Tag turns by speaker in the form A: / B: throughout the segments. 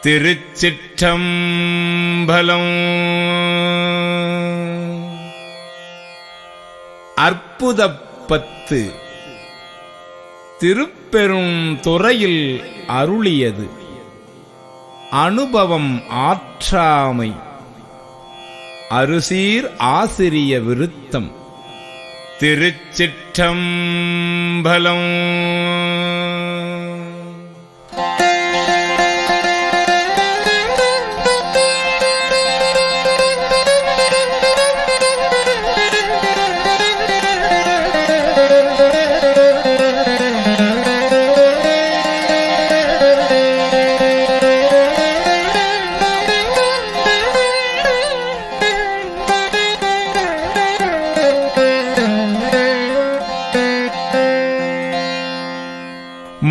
A: திருச்சிற்றம்பலம். அற்புதப்பத்து. திருப்பெரும் துறையில் அருளியது அனுபவம் ஆற்றாமை. அருசீர் ஆசிரிய விருத்தம். திருச்சிற்றம்பலம்.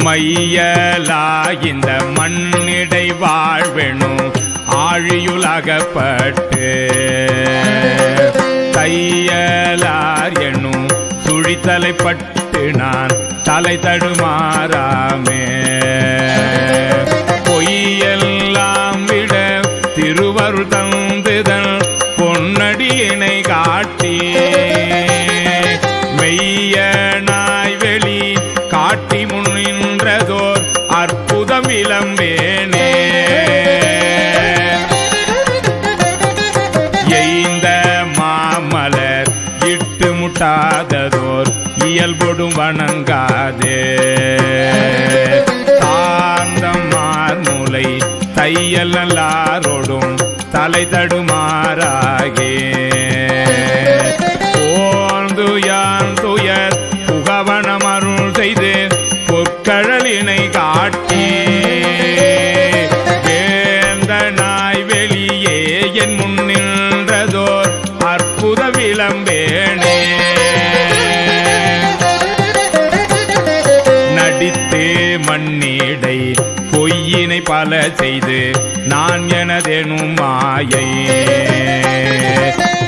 A: மையலாகிந்த மண்ணிடை வாழ்வெனும் ஆழியுலகப்பட்டு தையலார் என்னும் சுழித்தலைப்பட்டு நான் தலை தடுமாறாமே. பொய்யெல்லாம் விட திருவருள் தந்துதன் பொன்னடியினை காட்டி மெய்யனாய் வெளி காட்டி முன்னின்றதோர் அற்புதம் இளம்பேனே. எய்ந்த மாமலர் இட்டு முட்டாததோர் இயல்பொடும் வணங்காதே. சாந்தம் மார்முலை தையல் நல்லாரோடும் தலை தடுமாறாகே. ஓர்ந்து யான் துயர் புகவனம் அருள் செய்து பொற்கழலினை காட்டி வேந்தனாய் வெளியே என் முன்னின்றதோர் அற்புத விளம்பேனே. நடித்து மண்ணீடை பொய்யினை பல செய்து நான் எனதெனும் மாயை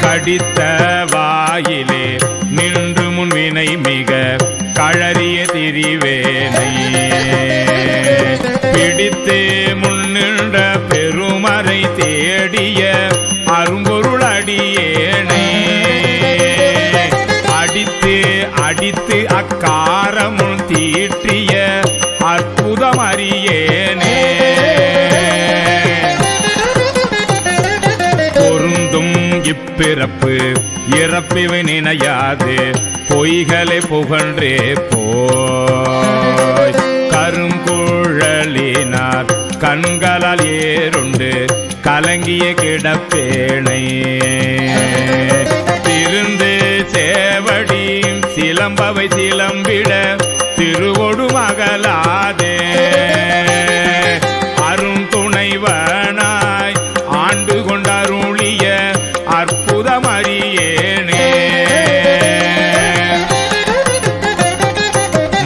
A: கடித்த வாயிலே நின்று முன்வினை மிக கழறிய திரிவேனை பிடித்து முன்னின்ற பெருமறை தேடிய அரும்பொருள் அடியேனை அடித்து அடித்து அக்காரமுன் தீற்றிய அற்புதம் அறியேனே. பொருந்தும் இப்பிறப்பு இறப்பிவை நினையாது பொய்களை புகன்றே போய் கருங்குழலினார் கண்களால் ஏறுண்டு கலங்கிய கிடப்பேனை திருந்து சேவடி சிலம்பவை சிலம்பிட திருவொடு மகளாதே. அரும் துணைவனாய் ஆண்டு கொண்டருளிய அற்புதம் அறியேனே.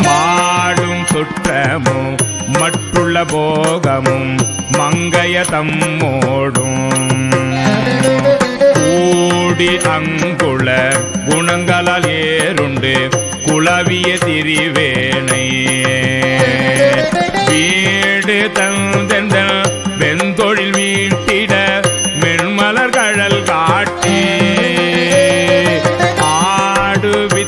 A: மாடும் சுற்றமும் மற்றுள்ள போகமும் மங்கைய தம்மோடும் கூடி அங்குள குணங்களால் ஏறுண்டு குளவிய திரிவே